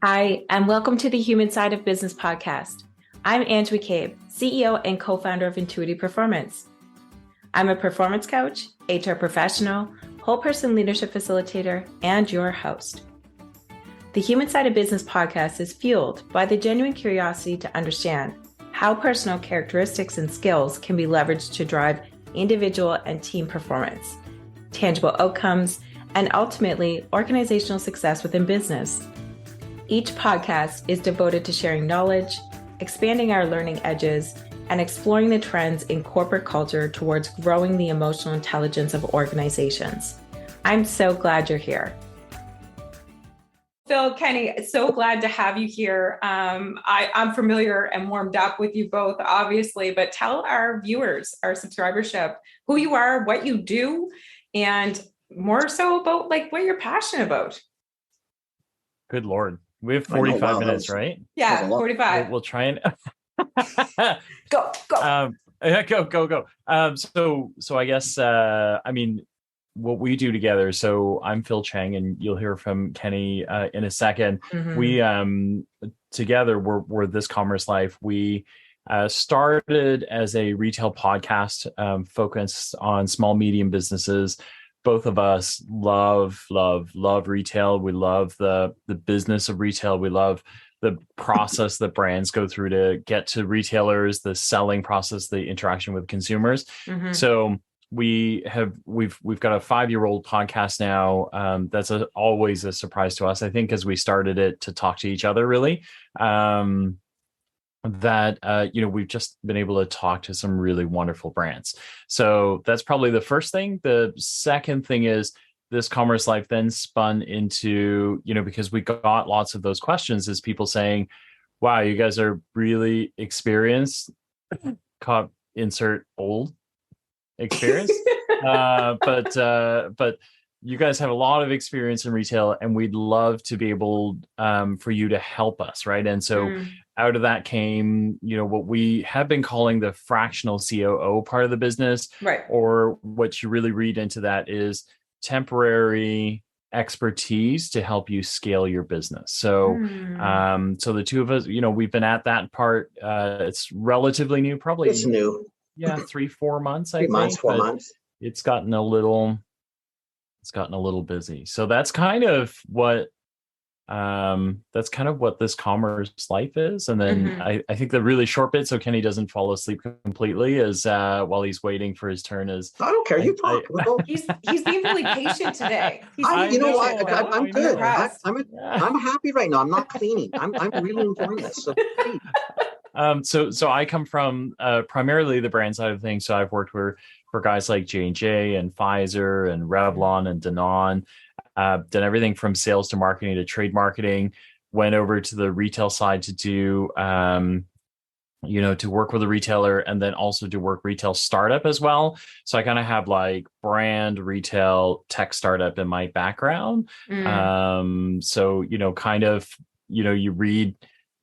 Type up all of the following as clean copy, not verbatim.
Hi, and welcome to the Human Side of Business podcast. I'm Ange McCabe, CEO and co-founder of Intuitive Performance. I'm a performance coach, HR professional, whole person leadership facilitator, and your host. The Human Side of Business podcast is fueled by the genuine curiosity to understand how personal characteristics and skills can be leveraged to drive individual and team performance, tangible outcomes, and ultimately organizational success within business. Each podcast is devoted to sharing knowledge, expanding our learning edges, and exploring the trends in corporate culture towards growing the emotional intelligence of organizations. I'm so glad you're here. Phil, Kenny, so glad to have you here. I'm familiar and warmed up with you both, obviously, but tell our viewers, our subscribership, who you are, what you do, and more so about what you're passionate about. Good Lord. We have 45 minutes, right? Yeah, 45. We'll try and go. Go. So I guess, what we do together. So I'm Phil Chang, and you'll hear from Kenny in a second. Mm-hmm. We together we're This Commerce Life. We started as a retail podcast focused on small, medium businesses. Both of us love retail. We love the business of retail. We love the process that brands go through to get to retailers, the selling process, the interaction with consumers. Mm-hmm. So we've got a 5-year-old podcast now. That's always a surprise to us, I think, as we started it to talk to each other, really. We've just been able to talk to some really wonderful brands. So that's probably the first thing. The second thing is This Commerce Life then spun into, because we got lots of those questions, is people saying, wow, you guys are really experienced, insert old experience. But you guys have a lot of experience in retail, and we'd love to be able for you to help us, right? And so out of that came, what we have been calling the fractional COO part of the business, right? Or what you really read into that is temporary expertise to help you scale your business. So, so the two of us, we've been at that part. It's relatively new, probably. It's new. Yeah, 3-4 months. 3 months, 4 months. It's gotten a little busy. So that's kind of what This Commerce Life is. And then I think the really short bit, so Kenny doesn't fall asleep completely, is while he's waiting for his turn, is I don't care. You talk. He's being really patient today. I'm good. I'm happy right now. I'm not cleaning. I'm really enjoying this. So I come from primarily the brand side of things. So I've worked for guys like J&J and Pfizer and Revlon and Danone. Done everything from sales to marketing to trade marketing. Went over to the retail side to do, to work with a retailer, and then also to work retail startup as well. So I kind of have brand, retail, tech startup in my background. So, you read,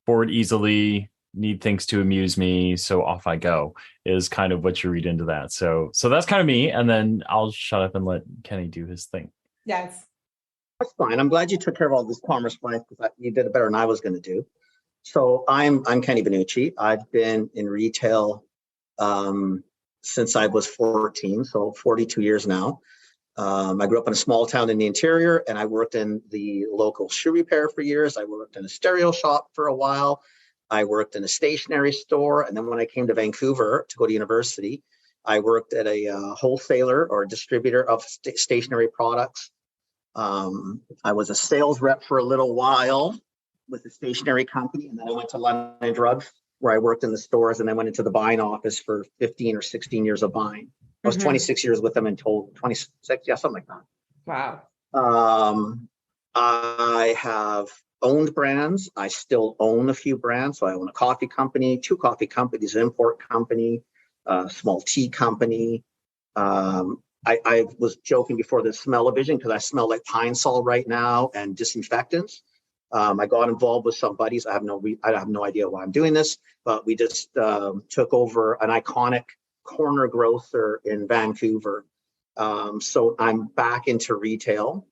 bored easily, need things to amuse me, so off I go, is kind of what you read into that. So that's kind of me, and then I'll shut up and let Kenny do his thing. Yes. That's fine. I'm glad you took care of all this Commerce Life, because you did it better than I was going to do. So I'm Kenny Vannucci. I've been in retail since I was 14, so 42 years now. I grew up in a small town in the interior, and I worked in the local shoe repair for years. I worked in a stereo shop for a while. I worked in a stationery store. And then when I came to Vancouver to go to university, I worked at a wholesaler or distributor of stationery products. I was a sales rep for a little while with a stationery company. And then I went to London Drugs, where I worked in the stores, and then went into the buying office for 15 or 16 years of buying. I was 26 years with them in total, 26, yeah, something like that. Wow. I have owned brands. I still own a few brands. So I own a coffee company, 2 coffee companies, an import company, a small tea company. I was joking before the smell-o-vision, because I smell like Pine Sol right now and disinfectants. I got involved with some buddies. I have no idea why I'm doing this, but we just took over an iconic corner grocer in Vancouver. So I'm back into retail.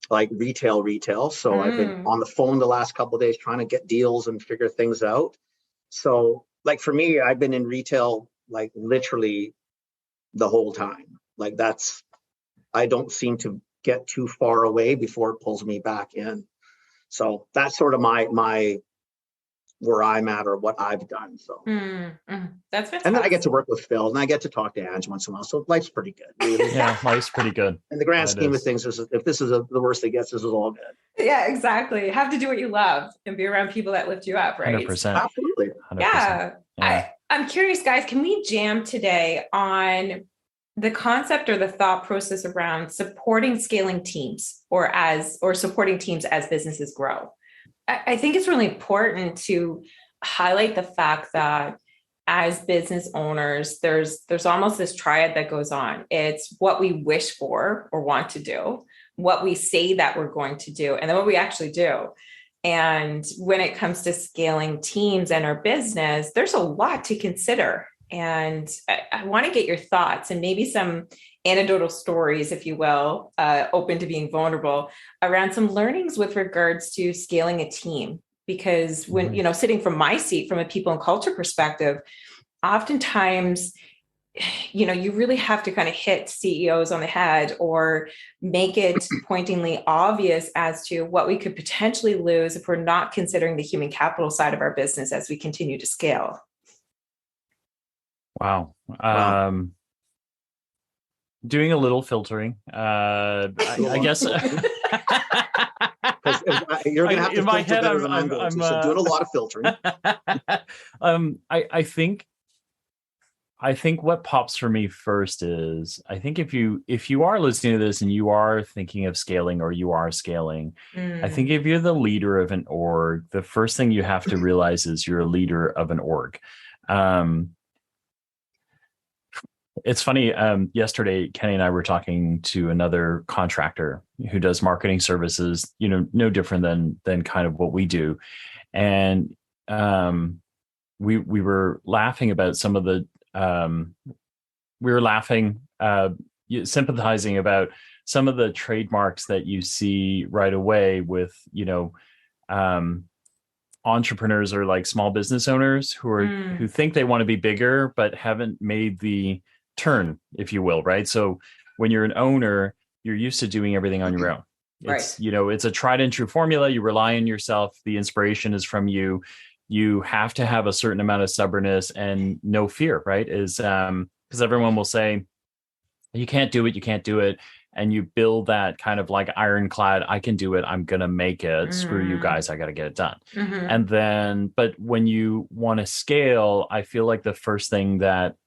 like retail. So I've been on the phone the last couple of days trying to get deals and figure things out. So like for me, I've been in retail like literally the whole time. Like I don't seem to get too far away before it pulls me back in. So that's sort of my where I'm at or what I've done. So that's fantastic. And then I get to work with Phil and I get to talk to Ange once in a while. So life's pretty good. Yeah, life's pretty good. In the grand scheme of things, if this is the worst it gets, this is all good. Yeah, exactly. Have to do what you love and be around people that lift you up, right? 100%. Absolutely. 100%. Yeah. I'm curious, guys, can we jam today on the concept or the thought process around supporting scaling teams or supporting teams as businesses grow? I think it's really important to highlight the fact that as business owners, there's almost this triad that goes on. It's what we wish for or want to do, what we say that we're going to do, and then what we actually do. And when it comes to scaling teams and our business, there's a lot to consider. And I want to get your thoughts and maybe some anecdotal stories, if you will, open to being vulnerable around some learnings with regards to scaling a team. Because when, sitting from my seat, from a people and culture perspective, oftentimes, you really have to kind of hit CEOs on the head or make it pointingly obvious as to what we could potentially lose if we're not considering the human capital side of our business as we continue to scale. Wow. Doing a little filtering. I guess. You're going to have to filter better than I'm going to. So doing a lot of filtering. I think what pops for me first is I think if you are listening to this and you are thinking of scaling or you are scaling, I think if you're the leader of an org, the first thing you have to realize is you're a leader of an org. It's funny. Yesterday, Kenny and I were talking to another contractor who does marketing services, no different than kind of what we do. And we were laughing about some of the, sympathizing about some of the trademarks that you see right away with, entrepreneurs or like small business owners who think they want to be bigger, but haven't made the turn, if you will, right? So when you're an owner, you're used to doing everything on your own. It's, it's a tried and true formula. You rely on yourself. The inspiration is from you. You have to have a certain amount of stubbornness and no fear, right? Is because everyone will say, you can't do it. And you build that kind of like ironclad, I can do it. I'm going to make it. Screw you guys. I got to get it done. And then, but when you want to scale, I feel like the first thing that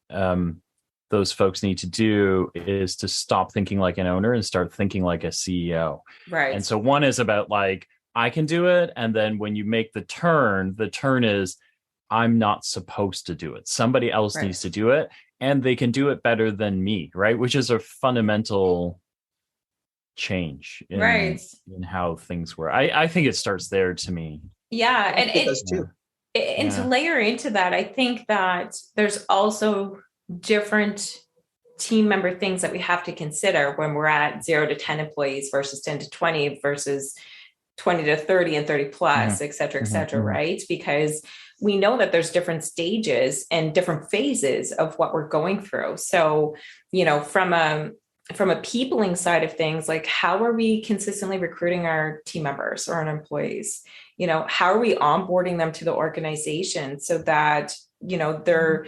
those folks need to do is to stop thinking like an owner and start thinking like a CEO. Right. And so one is about like, I can do it. And then when you make the turn is I'm not supposed to do it. Somebody else needs to do it and they can do it better than me. Right. Which is a fundamental change in how things work. I think it starts there to me. Yeah. And it does too. And to layer into that, I think that there's also different team member things that we have to consider when we're at 0 to 10 employees versus 10 to 20 versus 20 to 30 and 30 plus, et cetera, right? Because we know that there's different stages and different phases of what we're going through. So, from a peopling side of things, like how are we consistently recruiting our team members or our employees? How are we onboarding them to the organization so that they're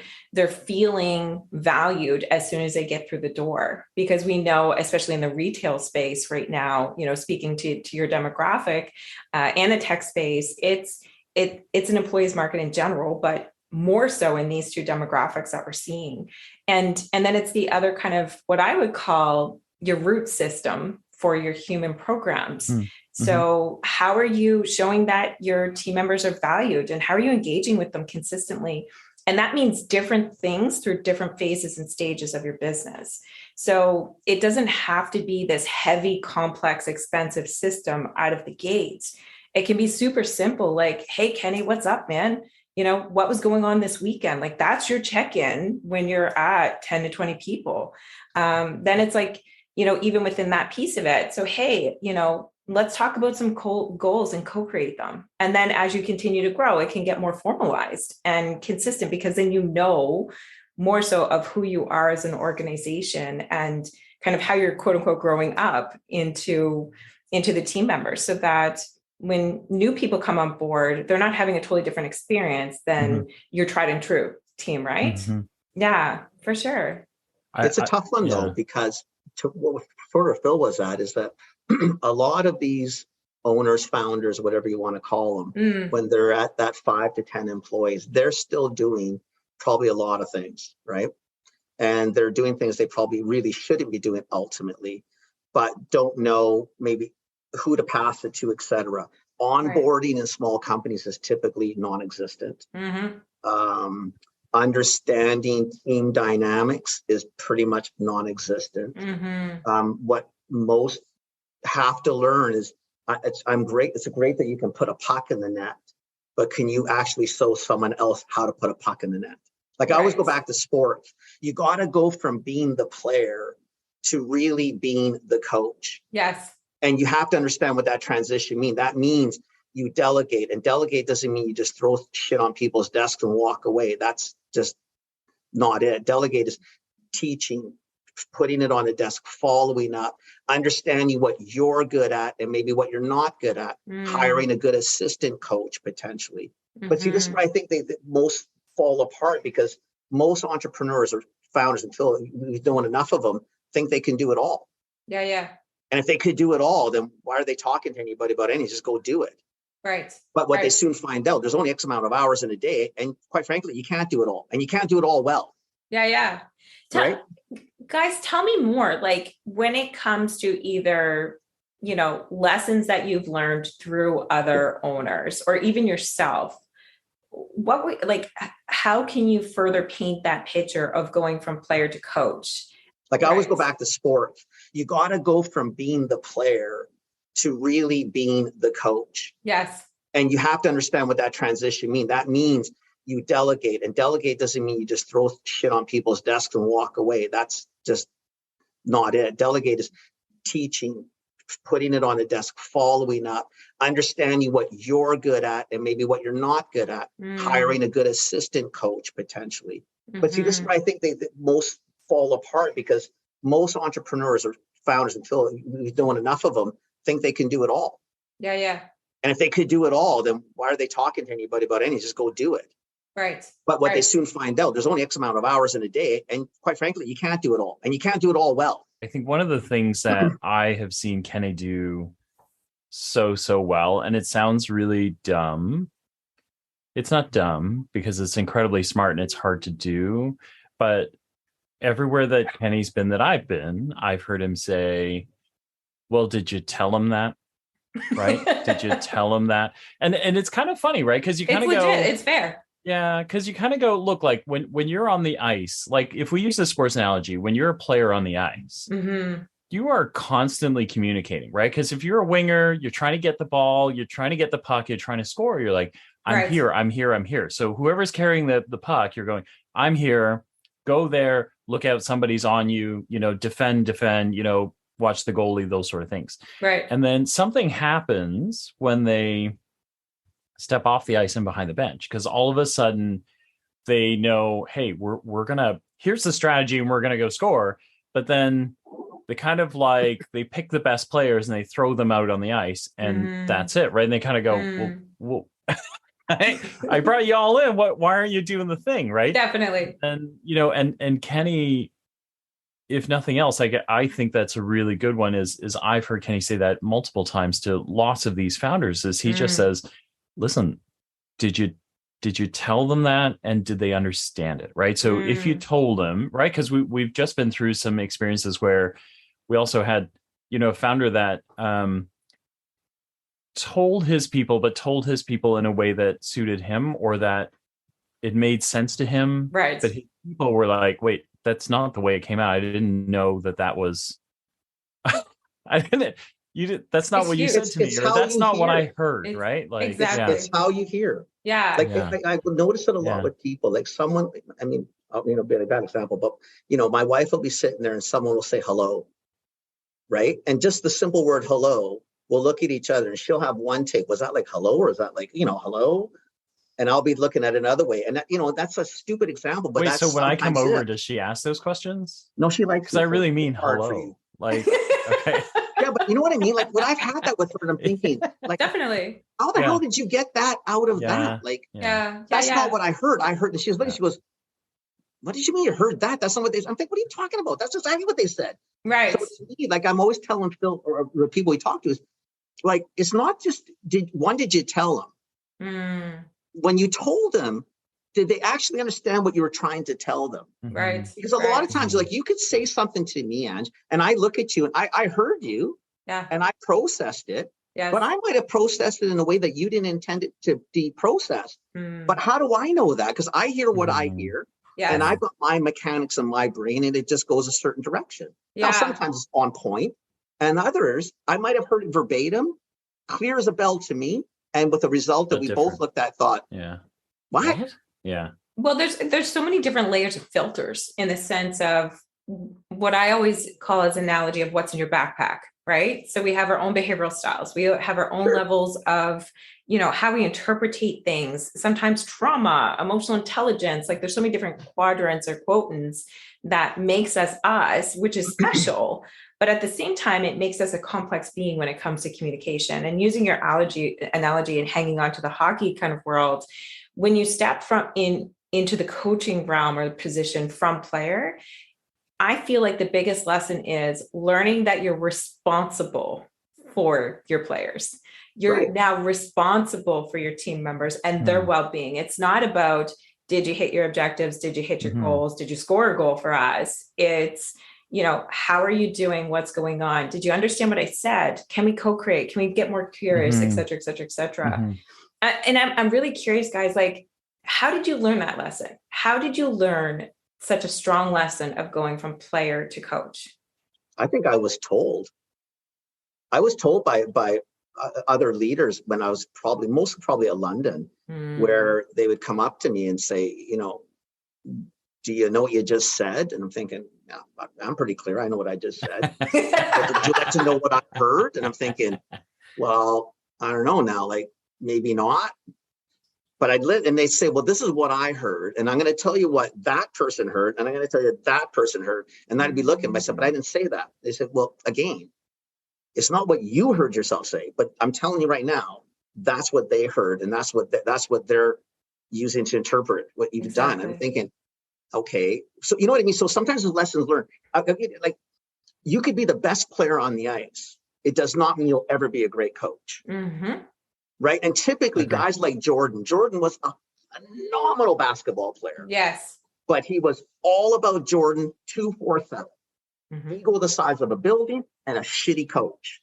feeling valued as soon as they get through the door? Because we know, especially in the retail space right now, speaking to your demographic and the tech space, it's an employees market in general, but more so in these two demographics that we're seeing. And then it's the other kind of what I would call your root system for your human programs. So how are you showing that your team members are valued and how are you engaging with them consistently? And that means different things through different phases and stages of your business. So it doesn't have to be this heavy, complex, expensive system out of the gates. It can be super simple. Like, hey, Kenny, what's up, man? What was going on this weekend? Like that's your check-in when you're at 10 to 20 people. Then it's like, even within that piece of it. So, hey, let's talk about some goals and co-create them. And then as you continue to grow, it can get more formalized and consistent, because then more so of who you are as an organization and kind of how you're quote unquote growing up into the team members, so that when new people come on board, they're not having a totally different experience than your tried and true team, right? Mm-hmm. Yeah, for sure. It's a tough one though, because what sort of Phil was at is that a lot of these owners, founders, whatever you want to call them, when they're at that 5 to 10 employees, they're still doing probably a lot of things, right? And they're doing things they probably really shouldn't be doing ultimately, but don't know maybe who to pass it to, etc. Onboarding in small companies is typically non-existent. Understanding team dynamics is pretty much non-existent. What most have to learn is it's great that you can put a puck in the net, but can you actually show someone else how to put a puck in the net? Like I always go back to sports. You got to go from being the player to really being the coach. Yes. And you have to understand what that transition means. That means you delegate, and delegate doesn't mean you just throw shit on people's desks and walk away. That's just not it. Delegate is teaching, putting it on a desk, following up, understanding what you're good at and maybe what you're not good at, hiring a good assistant coach potentially. But see, this is where I think they most fall apart, because most entrepreneurs or founders, and Phil, we've done enough of them, think they can do it all. Yeah. And if they could do it all, then why are they talking to anybody about anything? Just go do it. Right. But what they soon find out, there's only X amount of hours in a day. And quite frankly, you can't do it all. And you can't do it all well. Yeah. Right? Guys, tell me more, like when it comes to either, lessons that you've learned through other owners or even yourself, how can you further paint that picture of going from player to coach? Like I always go back to sports. You got to go from being the player to really being the coach. Yes. And you have to understand what that transition means. That means you delegate, and delegate doesn't mean you just throw shit on people's desks and walk away. That's just not it. Delegate is teaching, putting it on a desk, following up, understanding what you're good at and maybe what you're not good at, hiring a good assistant coach potentially. But see, this is where I think they most fall apart, because most entrepreneurs or founders, and Phil, we've done enough of them, think they can do it all. Yeah. And if they could do it all, then why are they talking to anybody about anything? Just go do it. Right. But what they soon find out, there's only X amount of hours in a day. And quite frankly, you can't do it all. And you can't do it all well. I think one of the things that I have seen Kenny do so well, and it sounds really dumb. It's not dumb because it's incredibly smart and it's hard to do. But everywhere that Kenny's been that I've been, I've heard him say, well, did you tell him that? Right? Did you tell him that? And it's kind of funny, right? Because you kind of go, it's fair. Yeah, because you kind of go, look, like when you're on the ice, like if we use the sports analogy, when you're a player on the ice, you are constantly communicating, right? Because if you're a winger, you're trying to get the ball, you're trying to get the puck, you're trying to score, you're like, I'm here. So whoever's carrying the puck, you're going, I'm here, go there, look out, somebody's on you, defend, watch the goalie, those sort of things. Right. And then something happens when they step off the ice and behind the bench, because all of a sudden they know, hey, we're gonna, here's the strategy and we're gonna go score. But then they kind of like, they pick the best players and they throw them out on the ice and that's it, right? And they kind of go, well I brought you all in, why aren't you doing the thing, right? Definitely. And and Kenny, if nothing else, I think that's a really good one, is I've heard Kenny say that multiple times to lots of these founders, is he just says, listen, did you tell them that, and did they understand it, right? So if you told them, right, because we've just been through some experiences where we also had a founder that told his people in a way that suited him or that it made sense to him, right? But his people were like, wait, that's not the way it came out. I didn't know that was that's not what you said to me, or that's not what I heard, right? Like, exactly. It's how you hear. Yeah. Like I notice it a lot with people. Like someone, I mean, be a bad example, but my wife will be sitting there and someone will say hello, right? And just the simple word hello, we'll look at each other and she'll have one take. Was that like hello, or is that like, hello? And I'll be looking at it another way. And that, that's a stupid example, but wait, that's so when I come sometimes over, it. does she ask those questions? No, she likes Because I really mean hard for hello. you. Like, okay. Yeah, but you know what I mean? Like, when I've had that with her, and I'm thinking, like, Definitely. how the hell did you get that out of that? Like, Yeah. that's not what I heard. I heard that she was looking, she goes, what did you mean you heard that? That's not what they said. I'm thinking, what are you talking about? That's exactly what they said. Right. So to me, like, I'm always telling Phil or the people we talk to is, like, it's not just, did you tell them? When you told them, did they actually understand what you were trying to tell them? Right. Because a lot of times, like, you could say something to me, Ange, and I look at you and I heard you and I processed it, but I might have processed it in a way that you didn't intend it to be processed. But how do I know that? Because I hear what I hear. And I've got my mechanics in my brain and it just goes a certain direction. Now, sometimes it's on point, and others, I might have heard it verbatim, clear as a bell to me. And with the result that we both looked at, thought, what? Yeah. Well, there's so many different layers of filters in the sense of what I always call as analogy of what's in your backpack, right? So we have our own behavioral styles. We have our own levels of, how we interpretate things, sometimes trauma, emotional intelligence. Like, there's so many different quadrants or quotants that makes us, which is special. But at the same time, it makes us a complex being when it comes to communication. And using your analogy and hanging on to the hockey kind of world, when you step into the coaching realm or the position from player, I feel like the biggest lesson is learning that you're responsible for your players. You're now responsible for your team members and their well-being. It's not about, did you hit your objectives? Did you hit your goals? Did you score a goal for us? It's, how are you doing? What's going on? Did you understand what I said? Can we co-create? Can we get more curious, et cetera, et cetera, et cetera? And I'm really curious, guys, like, how did you learn that lesson? How did you learn such a strong lesson of going from player to coach? I think I was told. I was told by other leaders when I was mostly at London, where they would come up to me and say, do you know what you just said? And I'm thinking, yeah, I'm pretty clear. I know what I just said. But would you like to know what I heard? And I'm thinking, well, I don't know now, like, maybe not. But and they say, well, this is what I heard. And I'm going to tell you what that person heard. And I'm going to tell you that person heard. And I'd be looking, I said, but I didn't say that. They said, well, again, it's not what you heard yourself say, but I'm telling you right now, that's what they heard. And that's what they're using to interpret what you've done. And I'm thinking, okay, so you know what I mean? So sometimes the lessons learned, like, you could be the best player on the ice. It does not mean you'll ever be a great coach. Right. And typically guys like Jordan was a phenomenal basketball player. Yes. But he was all about Jordan 2-4-7. Ego the size of a building and a shitty coach.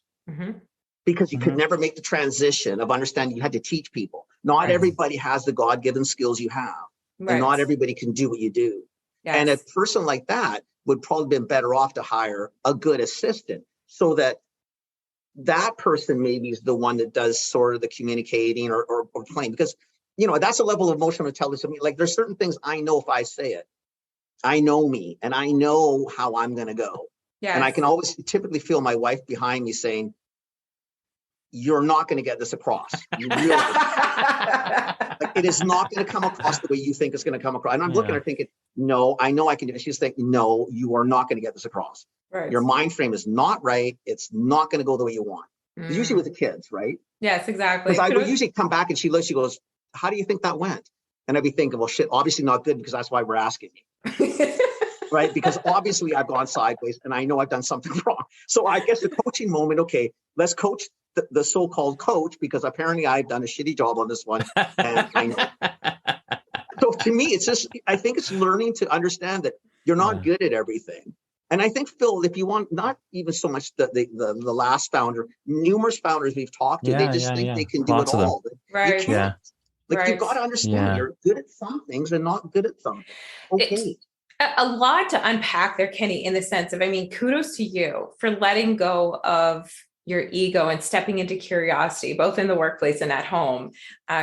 Because you could never make the transition of understanding you had to teach people. Not everybody has the God-given skills you have. And not everybody can do what you do. And a person like that would probably been better off to hire a good assistant so that person maybe is the one that does sort of the communicating or playing, because, that's a level of emotional intelligence. I mean, like, there's certain things I know if I say it, I know me and I know how I'm going to go. And I can always typically feel my wife behind me saying, you're not going to get this across. You really like, it is not going to come across the way you think it's going to come across. And I'm looking at her thinking, no, I know I can do it. She's thinking, no, you are not going to get this across. Your mind frame is not right. It's not going to go the way you want. Usually with the kids, right? Yes, exactly. Because I would usually come back and she goes, how do you think that went? And I'd be thinking, well, shit, obviously not good, because that's why we're asking you. Right? Because obviously I've gone sideways and I know I've done something wrong. So I guess the coaching moment, okay, let's coach the so-called coach, because apparently I've done a shitty job on this one. And I know. So to me, it's just, I think it's learning to understand that you're not good at everything. And I think, Phil, if you want, not even so much the last founder, numerous founders we've talked to, they just think they can do it all. Right. You can't. Like, you've got to understand you're good at some things and not good at some. Okay. It's a lot to unpack there, Kenny, in the sense of, kudos to you for letting go of your ego and stepping into curiosity, both in the workplace and at home.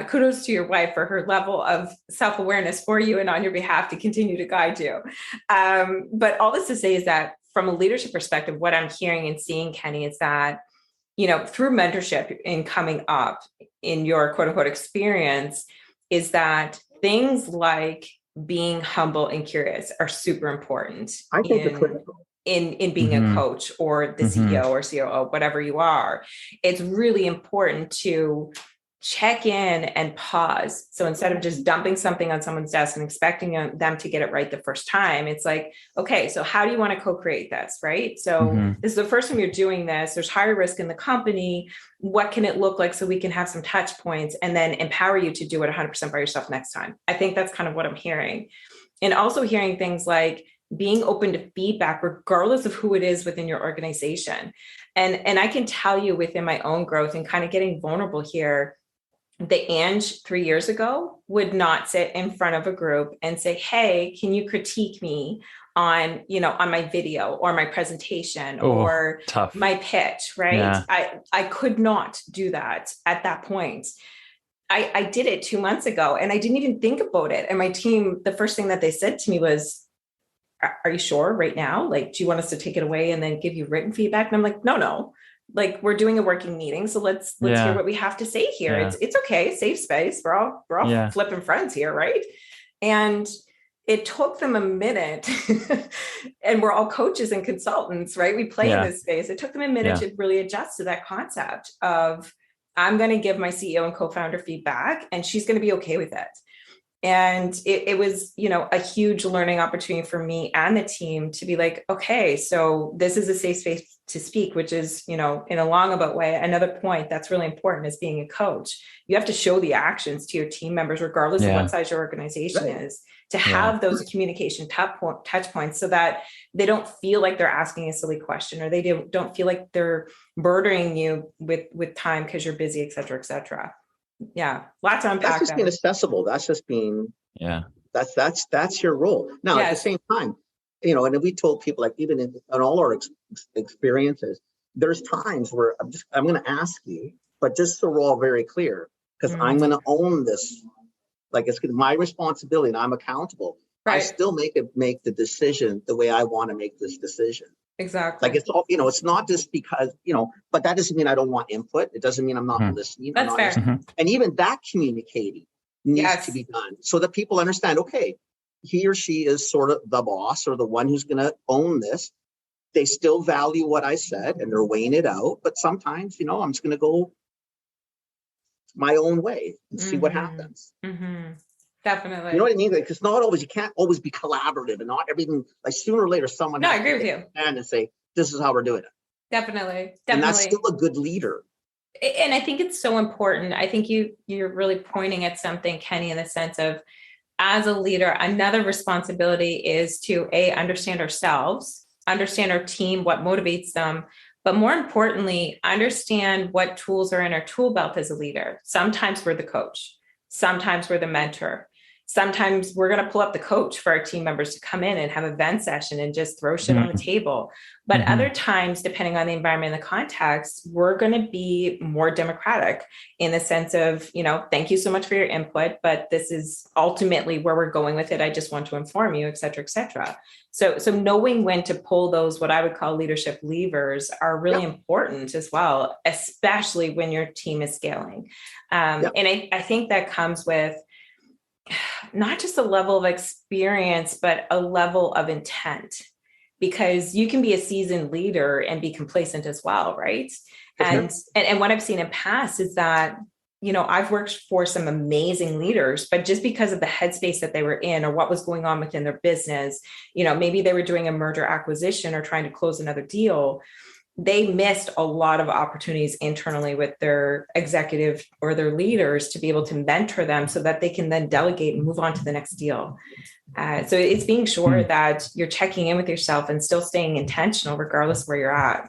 Kudos to your wife for her level of self-awareness for you and on your behalf to continue to guide you. But all this to say is that from a leadership perspective, what I'm hearing and seeing, Kenny, is that, through mentorship and coming up in your quote unquote experience, is that things like being humble and curious are super important. I think they're critical. In being a coach or the CEO or COO, whatever you are. It's really important to check in and pause. So instead of just dumping something on someone's desk and expecting them to get it right the first time, it's like, okay, so how do you want to co-create this, right? So this is the first time you're doing this. There's higher risk in the company. What can it look like so we can have some touch points and then empower you to do it 100% by yourself next time? I think that's kind of what I'm hearing. And also hearing things like being open to feedback, regardless of who it is within your organization. And I can tell you within my own growth and kind of getting vulnerable here, the Ange 3 years ago would not sit in front of a group and say, hey, can you critique me on my video or my presentation or tough. My pitch, right? Yeah. I could not do that at that point. I did it 2 months ago and I didn't even think about it. And my team, the first thing that they said to me was, are you sure right now? Like, do you want us to take it away and then give you written feedback? And I'm like, no. Like, we're doing a working meeting. So let's hear what we have to say here. Yeah. It's okay. Safe space. We're all flipping friends here. Right. And it took them a minute and we're all coaches and consultants, right? We play in this space. It took them a minute to really adjust to that concept of, I'm going to give my CEO and co-founder feedback and she's going to be okay with it. And it was, a huge learning opportunity for me and the team to be like, okay, so this is a safe space to speak, which is, in a long about way. Another point that's really important is being a coach. You have to show the actions to your team members, regardless of what size your organization is, to have those communication touch points so that they don't feel like they're asking a silly question or they don't feel like they're burdening you with time because you're busy, et cetera, et cetera. Yeah, lots to unpack. That's just being accessible. That's just being that's your role. Now at the same time, and we told people, like, even in all our experiences, there's times where I'm going to ask you, but just so we're all very clear, because I'm going to own this. Like, it's my responsibility and I'm accountable. Right. I still make the decision the way I want to make this decision. Exactly. Like, it's all, it's not just because, but that doesn't mean I don't want input. It doesn't mean I'm not listening. That's fair. Listening. And even that communicating needs to be done so that people understand, okay, he or she is sort of the boss or the one who's going to own this. They still value what I said and they're weighing it out. But sometimes, I'm just going to go my own way and see what happens. Definitely. You know what I mean? Because you can't always be collaborative and not everything, like, sooner or later, someone has I agree with you. And say, this is how we're doing it. Definitely. And that's still a good leader. And I think it's so important. I think you're really pointing at something, Kenny, in the sense of, as a leader, another responsibility is to understand ourselves, understand our team, what motivates them, but more importantly, understand what tools are in our tool belt as a leader. Sometimes we're the coach. Sometimes we're the mentor. Sometimes we're going to pull up the coach for our team members to come in and have a vent session and just throw shit on the table. But other times, depending on the environment and the context, we're going to be more democratic in the sense of, thank you so much for your input, but this is ultimately where we're going with it. I just want to inform you, et cetera, et cetera. So knowing when to pull those, what I would call leadership levers, are really important as well, especially when your team is scaling. And I think that comes with not just a level of experience, but a level of intent, because you can be a seasoned leader and be complacent as well. Right. And what I've seen in past is that, I've worked for some amazing leaders, but just because of the headspace that they were in or what was going on within their business, maybe they were doing a merger acquisition or trying to close another deal. They missed a lot of opportunities internally with their executive or their leaders to be able to mentor them so that they can then delegate and move on to the next deal. So it's being sure that you're checking in with yourself and still staying intentional, regardless of where you're at.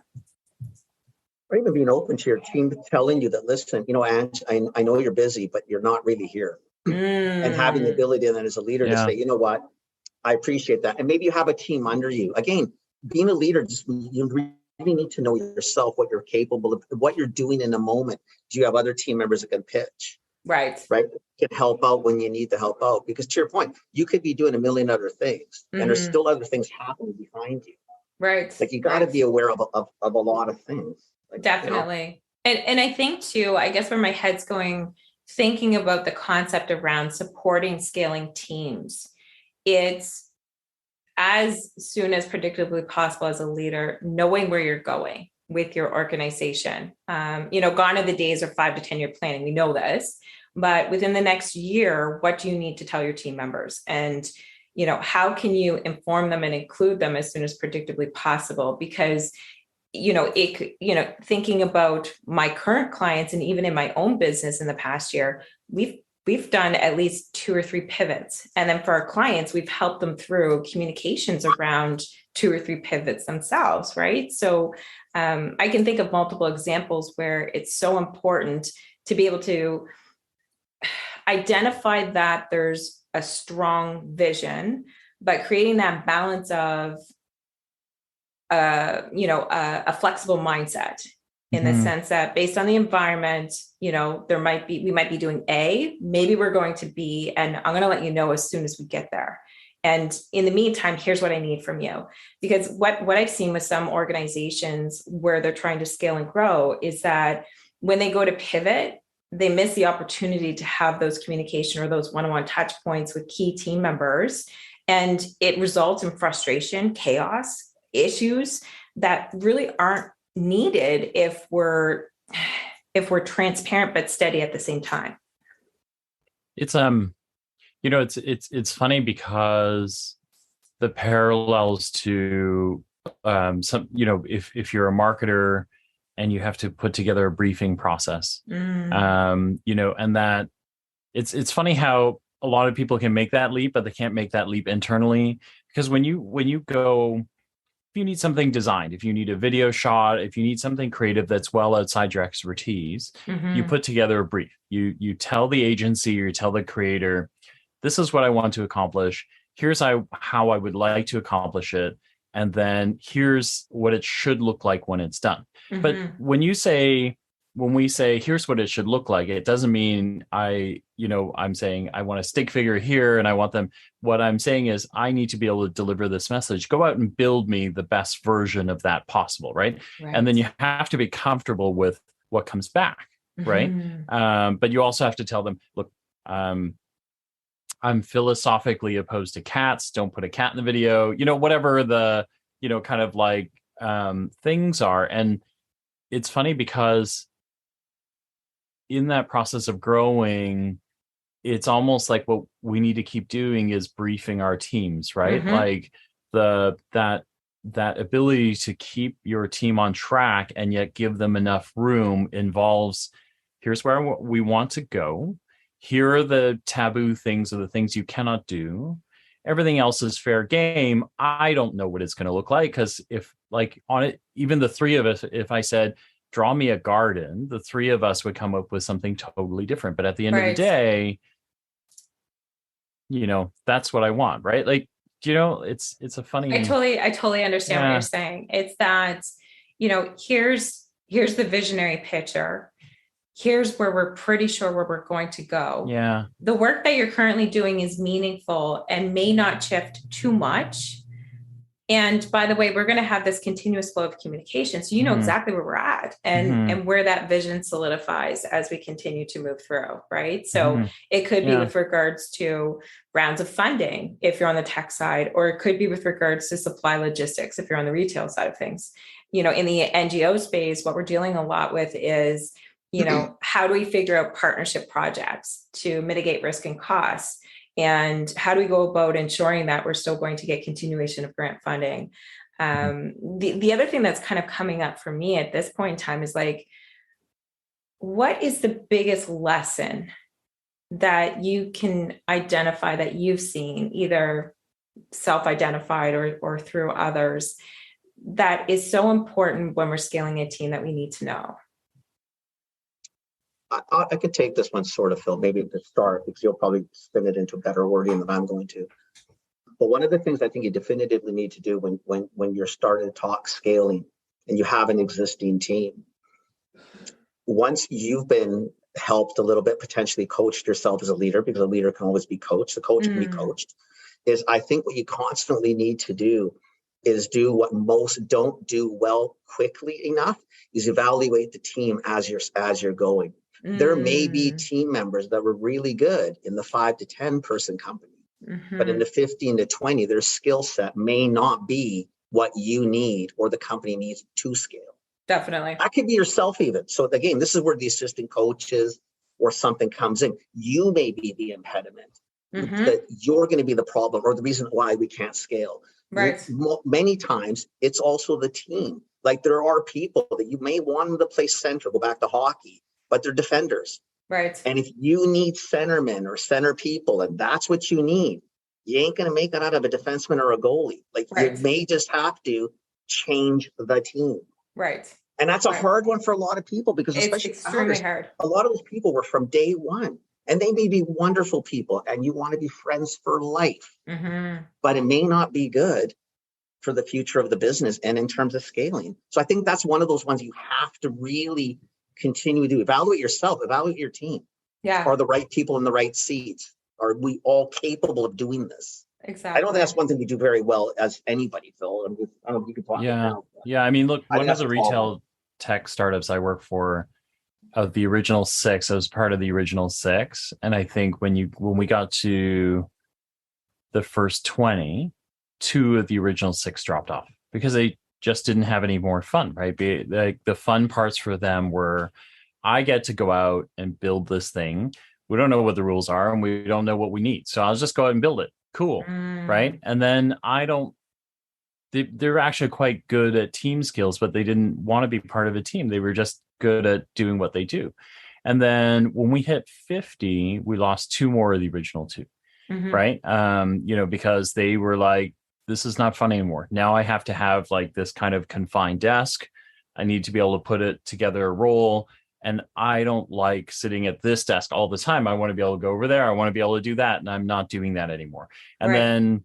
Or even being open to your team, telling you that, listen, Ange, I know you're busy, but you're not really here. And having the ability then as a leader to say, you know what, I appreciate that. And maybe you have a team under you. Again, being a leader, you really need to know yourself, what you're capable of, what you're doing in a moment. Do you have other team members that can pitch? Right. Can help out when you need to help out. Because to your point, you could be doing a million other things and there's still other things happening behind you. Right. Like you got to be aware of a lot of things. Like, Definitely. And I think too, I guess where my head's going, thinking about the concept around supporting scaling teams, it's as soon as predictably possible as a leader, knowing where you're going with your organization. Gone are the days of 5 to 10 year planning. We know this, but within the next year, what do you need to tell your team members? And, how can you inform them and include them as soon as predictably possible? Because thinking about my current clients and even in my own business in the past year, we've done at least 2 or 3 pivots. And then for our clients, we've helped them through communications around 2 or 3 pivots themselves, right? So I can think of multiple examples where it's so important to be able to identify that there's a strong vision, but creating that balance of a flexible mindset in the sense that based on the environment, we might be doing A, maybe we're going to B, and I'm going to let you know as soon as we get there. And in the meantime, here's what I need from you. Because what I've seen with some organizations where they're trying to scale and grow is that when they go to pivot, they miss the opportunity to have those communication or those one-on-one touch points with key team members. And it results in frustration, chaos, issues that really aren't needed if we're transparent but steady at the same time. It's it's funny because the parallels to some, if you're a marketer and you have to put together a briefing process, and that it's funny how a lot of people can make that leap, but they can't make that leap internally, because when you go, if you need something designed, if you need a video shot, if you need something creative that's well outside your expertise, you put together a brief. You tell the agency or you tell the creator, this is what I want to accomplish. Here's how I would like to accomplish it. And then here's what it should look like when it's done. But when we say, here's what it should look like, it doesn't mean I'm saying I want a stick figure here and I want them. What I'm saying is I need to be able to deliver this message. Go out and build me the best version of that possible, right? And then you have to be comfortable with what comes back, right? But you also have to tell them, look, I'm philosophically opposed to cats. Don't put a cat in the video, whatever the, kind of like things are. And it's funny because in that process of growing, it's almost like what we need to keep doing is briefing our teams, right? Like that ability to keep your team on track and yet give them enough room involves, here's where we want to go. Here are the taboo things or the things you cannot do. Everything else is fair game. I don't know what it's going to look like, because if like on it, even the 3 of us, if I said, draw me a garden, the 3 of us would come up with something totally different. But at the end of the day, that's what I want, right? Like, it's a funny. I totally understand what you're saying. It's that, here's the visionary picture. Here's where we're pretty sure where we're going to go. Yeah. The work that you're currently doing is meaningful and may not shift too much. And by the way, we're going to have this continuous flow of communication. So you know exactly where we're at and where that vision solidifies as we continue to move through, right? So it could be with regards to rounds of funding, if you're on the tech side, or it could be with regards to supply logistics, if you're on the retail side of things. In the NGO space, what we're dealing a lot with is, how do we figure out partnership projects to mitigate risk and costs? And how do we go about ensuring that we're still going to get continuation of grant funding? The other thing that's kind of coming up for me at this point in time is like, what is the biggest lesson that you can identify that you've seen, either self-identified or through others, that is so important when we're scaling a team that we need to know? I could take this one sort of, Phil, maybe to start, because you'll probably spin it into better wording than I'm going to. But one of the things I think you definitively need to do when you're starting to talk scaling and you have an existing team, once you've been helped a little bit, potentially coached yourself as a leader, because a leader can always be coached, the coach can be coached, is I think what you constantly need to do is do what most don't do well quickly enough, is evaluate the team as you're going. There may be team members that were really good in the 5 to 10 person company, but in the 15 to 20, their skill set may not be what you need or the company needs to scale. Definitely. That could be yourself even. So again, this is where the assistant coaches or something comes in. You may be the impediment. That you're going to be the problem or the reason why we can't scale. Right. Many times it's also the team. Like there are people that you may want them to play center, go back to hockey, but they're defenders. Right. And if you need centermen or center people, and that's what you need, you ain't going to make it out of a defenseman or a goalie. Like you may just have to change the team. Right. And that's a hard one for a lot of people because it's extremely hard. A lot of those people were from day one. And they may be wonderful people and you want to be friends for life, but it may not be good for the future of the business and in terms of scaling. So I think that's one of those ones you have to really continue to evaluate yourself, evaluate your team. Yeah. Are the right people in the right seats? Are we all capable of doing this? Exactly. I don't think that's one thing we do very well as anybody, Phil. I don't know if you can talk about that. Yeah. I mean, look, one of the retail tech startups I work for, of the original 6, I was part of the original 6. And I think when we got to the first 20, 2 of the original 6 dropped off because they just didn't have any more fun, right? The fun parts for them were, I get to go out and build this thing. We don't know what the rules are and we don't know what we need. So I'll just go out and build it. Cool. Right. And then they're actually quite good at team skills, but they didn't want to be part of a team. They were just good at doing what they do. And then when we hit 50, we lost 2 more of the original 2, right? Because they were like, this is not fun anymore. Now I have to have like this kind of confined desk. I need to be able to put it together a role. And I don't like sitting at this desk all the time. I want to be able to go over there. I want to be able to do that. And I'm not doing that anymore. And then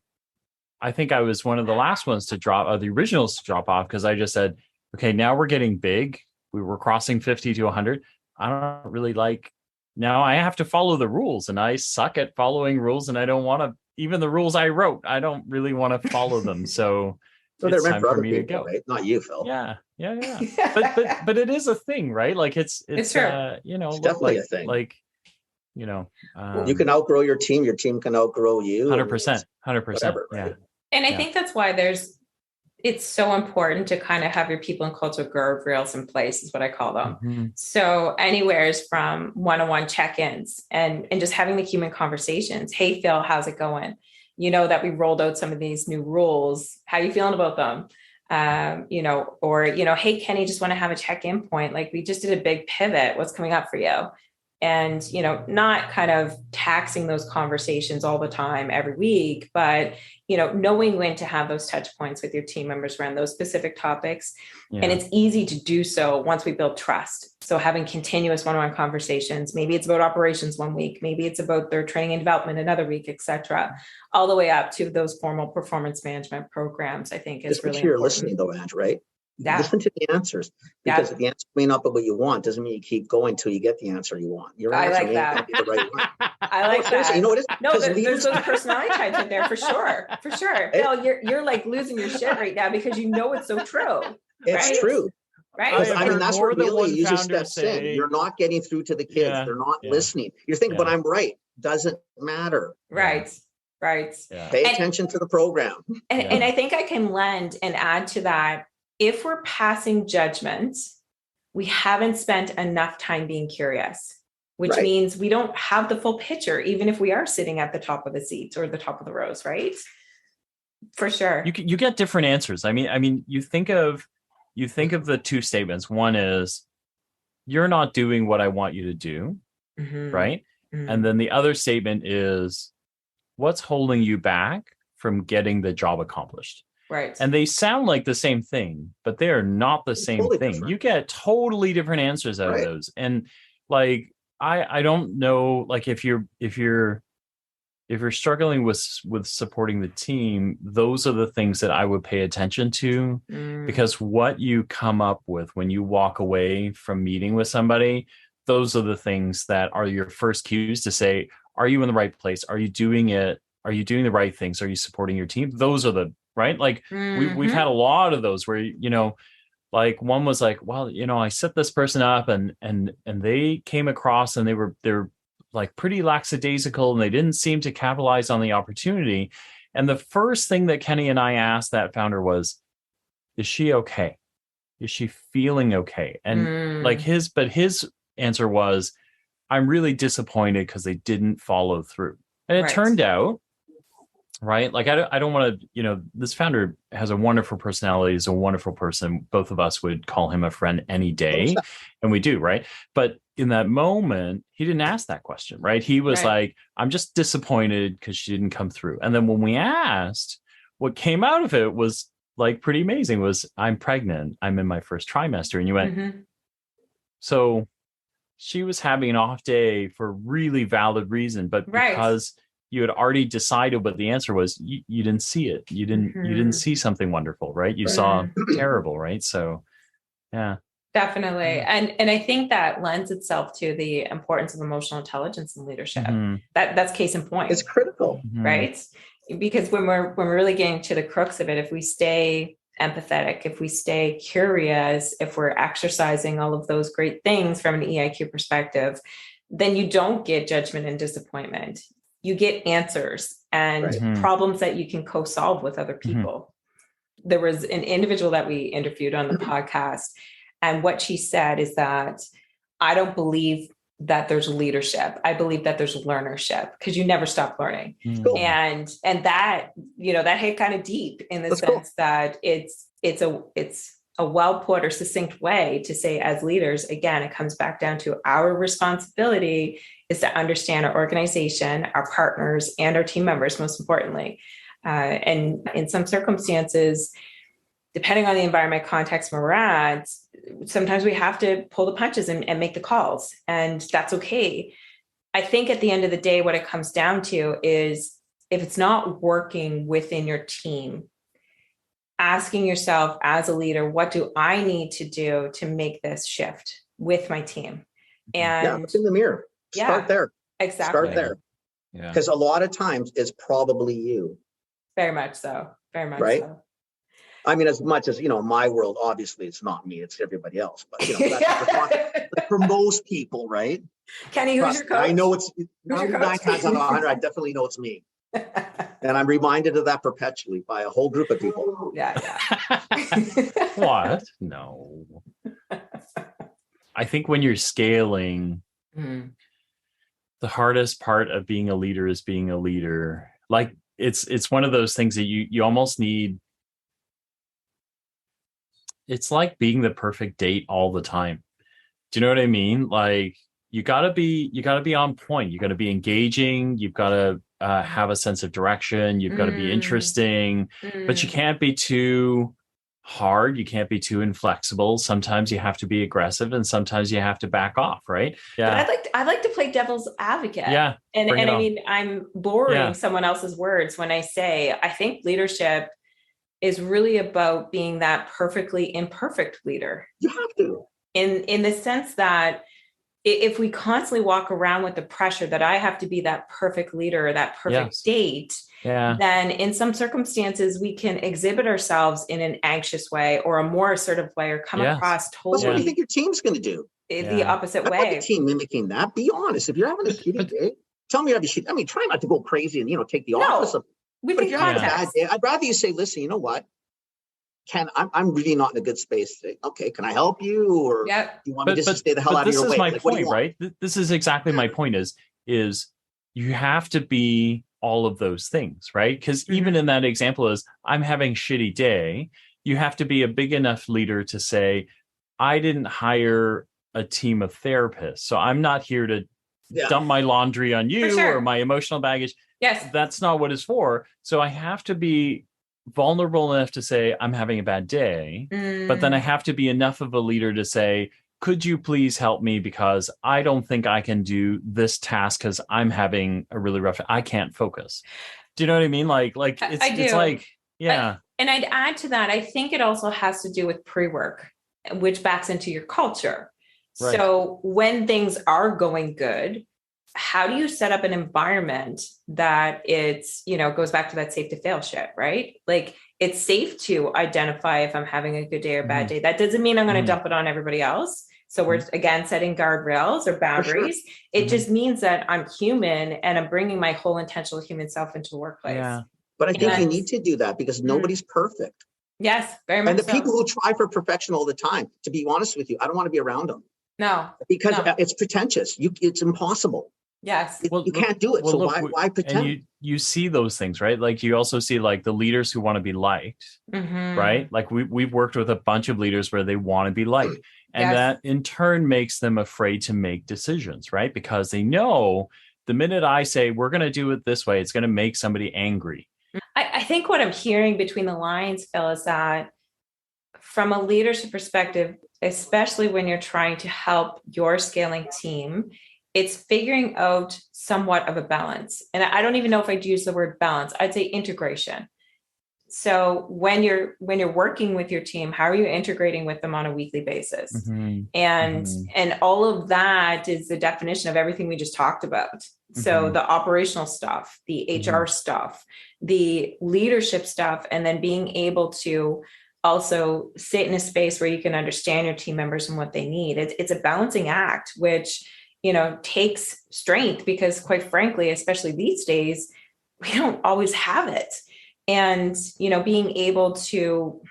I think I was one of the last ones to drop, the originals to drop off, because I just said, okay, now we're getting big. We were crossing 50 to 100. I don't really like, now I have to follow the rules and I suck at following rules and I don't want to, even the rules I wrote, I don't really want to follow them. So it's time for me to go. Right? Not you, Phil. Yeah. But it is a thing, right? Like it's true. It's definitely a thing. Like, you can outgrow your team can outgrow you. 100%. Whatever, Yeah. Right? And I think that's why it's so important to kind of have your people and culture guardrails in place, is what I call them. So anywhere's from one-on-one check-ins and just having the human conversations. Hey, Phil, how's it going? You know that we rolled out some of these new rules. How are you feeling about them? Hey, Kenny, just want to have a check-in point. Like we just did a big pivot. What's coming up for you? And, not kind of taxing those conversations all the time every week, but, knowing when to have those touch points with your team members around those specific topics. Yeah. And it's easy to do so once we build trust. So having continuous one-on-one conversations, maybe it's about operations one week, maybe it's about their training and development another week, et cetera, all the way up to those formal performance management programs, I think is really important. You're listening though, Ange, right? Yeah. Listen to the answers, because if the answer may not be what you want, doesn't mean you keep going till you get the answer you want. Your answer may not be the right one. I like that. You know what it is? No, there's those personality types in there for sure. Bill, you're like losing your shit right now because it's so true. It's true. Right. That's where really user steps in. You're not getting through to the kids. Yeah. They're not listening. You're thinking, but I'm right. Doesn't matter. Right. Yeah. Pay attention to the program. And I think I can lend and add to that. If we're passing judgment, we haven't spent enough time being curious, which means we don't have the full picture, even if we are sitting at the top of the seats or the top of the rows, right? For sure. You get different answers. I mean, you think of the 2 statements. One is, you're not doing what I want you to do, right? And then the other statement is, what's holding you back from getting the job accomplished? Right. And they sound like the same thing, but they are not the same totally thing. Different. You get totally different answers out of those. And like, I don't know, like if you're struggling with supporting the team, those are the things that I would pay attention to, because what you come up with when you walk away from meeting with somebody, those are the things that are your first cues to say, are you in the right place? Are you doing it? Are you doing the right things? Are you supporting your team? Those are the right? Like we've had a lot of those where, like one was like, well, I set this person up and they came across and they're like pretty lackadaisical and they didn't seem to capitalize on the opportunity. And the first thing that Kenny and I asked that founder was, is she okay? Is she feeling okay? And like his answer was, I'm really disappointed because they didn't follow through. And it turned out, right? Like, I don't want to, this founder has a wonderful personality, is a wonderful person. Both of us would call him a friend any day. And we do, right? But in that moment, he didn't ask that question, right? He was like, I'm just disappointed because she didn't come through. And then when we asked, what came out of it was like pretty amazing, was I'm pregnant. I'm in my first trimester. And you went, so she was having an off day for a really valid reason, but because you had already decided what the answer was, you didn't see it. You didn't see something wonderful, right? You saw terrible, right? So, yeah. Definitely. And I think that lends itself to the importance of emotional intelligence in leadership. That's case in point. It's critical, right? Because when we're really getting to the crux of it, if we stay empathetic, if we stay curious, if we're exercising all of those great things from an EIQ perspective, then you don't get judgment and disappointment. You get answers and problems that you can co-solve with other people. There was an individual that we interviewed on the podcast, and what she said is that I don't believe that there's leadership. I believe that there's learnership, because you never stop learning. And that, that hit kind of deep in the sense that it's a well put or succinct way to say, as leaders, again, it comes back down to our responsibility is to understand our organization, our partners, and our team members, most importantly. And in some circumstances, depending on the environment, context where we're at, sometimes we have to pull the punches and make the calls, and that's okay. I think at the end of the day, what it comes down to is, if it's not working within your team, asking yourself as a leader, what do I need to do to make this shift with my team? And look in the mirror. Start there. Exactly. Start there. Because a lot of times it's probably you. Very much so. Very much so. I mean, as much as, my world, obviously it's not me, it's everybody else. But, that's for most people, right? Kenny, who's your coach? I know it's 99 times out of 100, I definitely know it's me. And I'm reminded of that perpetually by a whole group of people. What? No. I think when you're scaling, the hardest part of being a leader is being a leader. Like, it's one of those things that you almost need. It's like being the perfect date all the time. Do you know what I mean? Like, you gotta be on point. You gotta be engaging. You've got to have a sense of direction. You've got to be interesting, but you can't be too hard. You can't be too inflexible. Sometimes you have to be aggressive, and sometimes you have to back off. Right? Yeah. But I'd like to play devil's advocate. Yeah. And I mean, I'm borrowing someone else's words when I say I think leadership is really about being that perfectly imperfect leader. You have to. In the sense that if we constantly walk around with the pressure that I have to be that perfect leader or that perfect date, then in some circumstances we can exhibit ourselves in an anxious way or a more assertive way, or come across totally. What do you think your team's going to do? The opposite way. I want the team mimicking that. Be honest. If you're having a shitty day, tell me you're having a shitty. I mean, try not to go crazy and take the office of. But if you're having a bad day, I'd rather you say, "Listen, you know what? I'm really not in a good space today. Okay, can I help you, or do you want me just to stay the hell out of your way?" This is my point, right? This is exactly my point. Is you have to be all of those things, right? Because even in that example, is I'm having a shitty day. You have to be a big enough leader to say, I didn't hire a team of therapists, so I'm not here to dump my laundry on you or my emotional baggage. Yes, that's not what it's for. So I have to be vulnerable enough to say I'm having a bad day, but then I have to be enough of a leader to say, could you please help me, because I don't think I can do this task because I'm having a really rough, I can't focus. Do you know what I mean? Like it's like, and I'd add to that, I think it also has to do with pre-work, which backs into your culture. Right. So when things are going good, how do you set up an environment that it's, goes back to that safe to fail shit, right? Like it's safe to identify if I'm having a good day or bad day. That doesn't mean I'm going to dump it on everybody else. So we're again setting guardrails or boundaries. Sure. It just means that I'm human and I'm bringing my whole intentional human self into the workplace. Yeah. But I think you need to do that because nobody's perfect. Yes, very much. And the people who try for perfection all the time, to be honest with you, I don't want to be around them. No. Because it's pretentious. It's impossible. Yes. You can't do it. So why pretend? And you see those things, right? Like you also see like the leaders who want to be liked, right? Like we've worked with a bunch of leaders where they want to be liked. And that in turn makes them afraid to make decisions, right? Because they know the minute I say we're going to do it this way, it's going to make somebody angry. I think what I'm hearing between the lines, Phil, is that from a leadership perspective, especially when you're trying to help your scaling team, it's figuring out somewhat of a balance. And I don't even know if I'd use the word balance. I'd say integration. So when you're working with your team, how are you integrating with them on a weekly basis? And all of that is the definition of everything we just talked about. So the operational stuff, the HR stuff, the leadership stuff, and then being able to also sit in a space where you can understand your team members and what they need. It's a balancing act, which, takes strength because quite frankly, especially these days, we don't always have it. And, being able to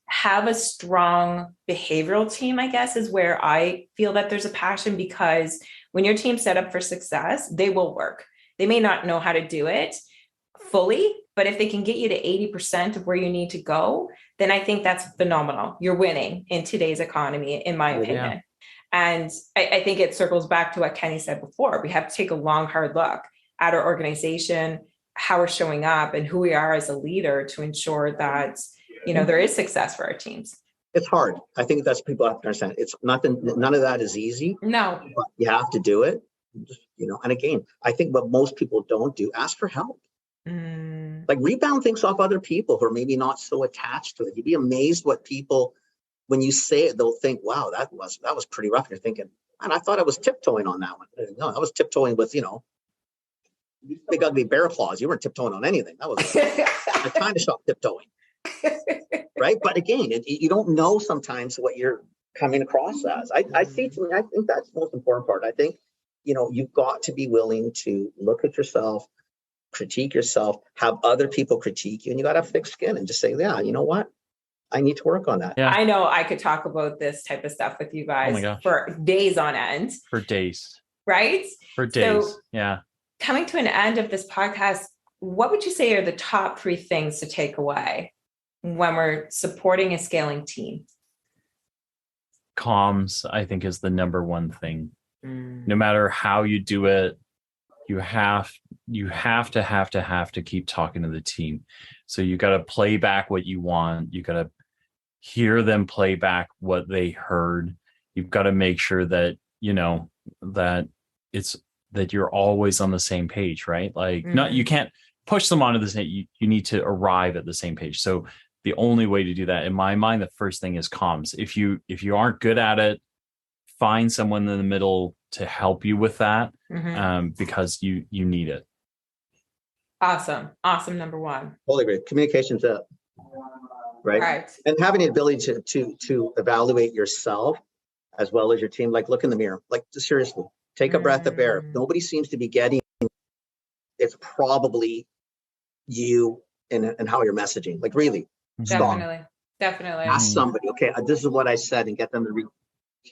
have a strong behavioral team, I guess, is where I feel that there's a passion, because when your team's set up for success, they will work. They may not know how to do it fully, but if they can get you to 80% of where you need to go, then I think that's phenomenal. You're winning in today's economy, in my opinion. Yeah. And I think it circles back to what Kenny said before. We have to take a long, hard look at our organization, how we're showing up, and who we are as a leader to ensure that, there is success for our teams. It's hard. I think that's people have to understand. It's nothing. None of that is easy. No, but you have to do it. And again, I think what most people don't do, ask for help. Like rebound things off other people who are maybe not so attached to it. You'd be amazed what people, when you say it, they'll think, "Wow, that was pretty rough." And you're thinking, "Man, I thought I was tiptoeing on that one." No, I was tiptoeing with big ugly bear claws. You weren't tiptoeing on anything. That was a kind of shop tiptoeing, right? But again, you don't know sometimes what you're coming across as. I think that's the most important part. I think you've got to be willing to look at yourself, critique yourself, have other people critique you, and you got to have thick skin and just say, "Yeah, you know what? I need to work on that." Yeah. I know I could talk about this type of stuff with you guys for days on end. For days. Right? For days. So, yeah. Coming to an end of this podcast, what would you say are the top 3 things to take away when we're supporting a scaling team? Comms, I think, is the number one thing. No matter how you do it, you have to keep talking to the team. So you got to play back what you want. You got to hear them play back what they heard. You've got to make sure that, that you're always on the same page, right? Like you can't push them onto the same, you need to arrive at the same page. So the only way to do that, in my mind, the first thing is comms. If you aren't good at it, find someone in the middle to help you with that, because you need it. Awesome. Number 1. Totally agree. Communication's it, right? And having the ability to evaluate yourself as well as your team. Like look in the mirror, like seriously, take a breath of air. Nobody seems to be getting. It's probably you and how you're messaging. Like really, definitely. Ask somebody. Okay, this is what I said, and get them to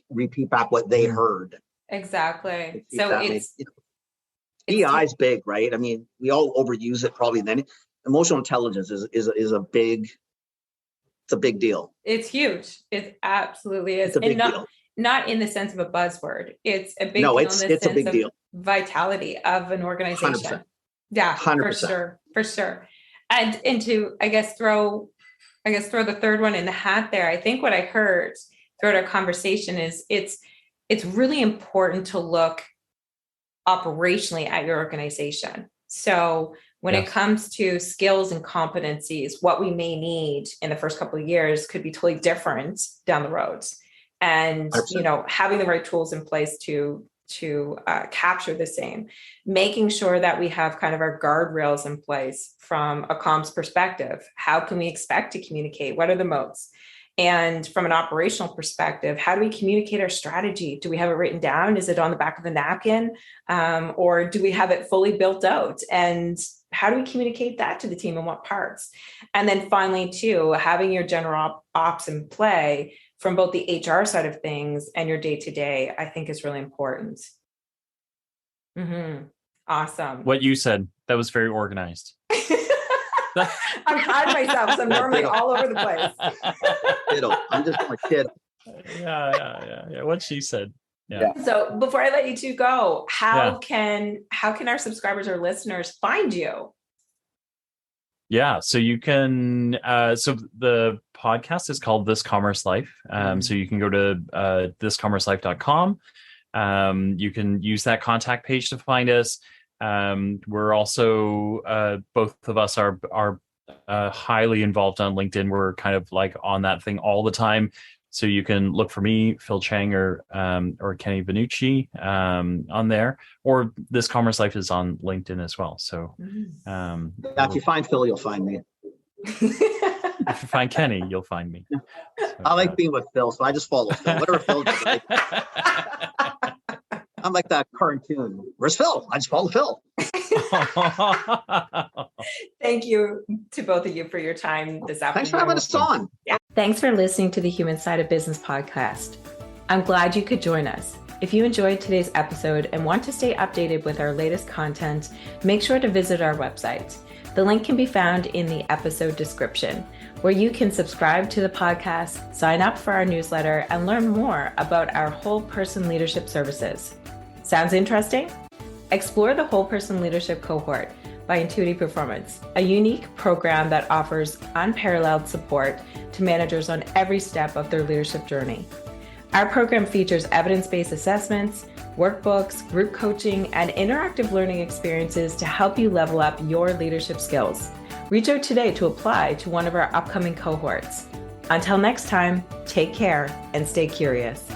repeat back what they heard. Exactly. So it's DI is big, right? I mean, we all overuse it probably. Then emotional intelligence is a big. It's a big deal. It's huge. It absolutely is. It's a big deal. Not in the sense of a buzzword. It's a big deal. It's a big deal. Vitality of an organization. 100%. Yeah, 100%. For sure. And to, I guess, throw the third one in the hat there. I think what I heard throughout our conversation is it's really important to look operationally at your organization. So when it comes to skills and competencies, what we may need in the first couple of years could be totally different down the road. And, 100%. Having the right tools in place to capture the same, making sure that we have kind of our guardrails in place from a comms perspective. How can we expect to communicate? What are the modes? And from an operational perspective, how do we communicate our strategy? Do we have it written down? Is it on the back of a napkin? Or do we have it fully built out? And how do we communicate that to the team and what parts? And then finally, too, having your general ops in play from both the HR side of things and your day-to-day, I think is really important. Awesome. What you said, that was very organized. I'm proud of myself because I'm normally all over the place. I'm just a kid. Yeah. What she said. Yeah. So before I let you two go, how can our subscribers or listeners find you? Yeah, so you can. So the podcast is called This Commerce Life. So you can go to thiscommercelife.com. You can use that contact page to find us. We're also both of us are highly involved on LinkedIn. We're kind of like on that thing all the time. So you can look for me, Phil Chang, or Kenny Vannucci on there, or This Commerce Life is on LinkedIn as well. So if you find Phil, you'll find me. If you find Kenny, you'll find me. So, I like being with Phil, so I just follow Phil. Whatever Phil does, I'm like that cartoon. Where's Phil? I just follow Phil. Thank you to both of you for your time this afternoon. Thanks for having us on. Yeah. Thanks for listening to the Human Side of Business podcast. I'm glad you could join us. If you enjoyed today's episode and want to stay updated with our latest content, make sure to visit our website. The link can be found in the episode description, where you can subscribe to the podcast, sign up for our newsletter, and learn more about our whole person leadership services. Sounds interesting? Explore the Whole Person Leadership Cohort by Intuity Performance, a unique program that offers unparalleled support to managers on every step of their leadership journey. Our program features evidence-based assessments, workbooks, group coaching, and interactive learning experiences to help you level up your leadership skills. Reach out today to apply to one of our upcoming cohorts. Until next time, take care and stay curious.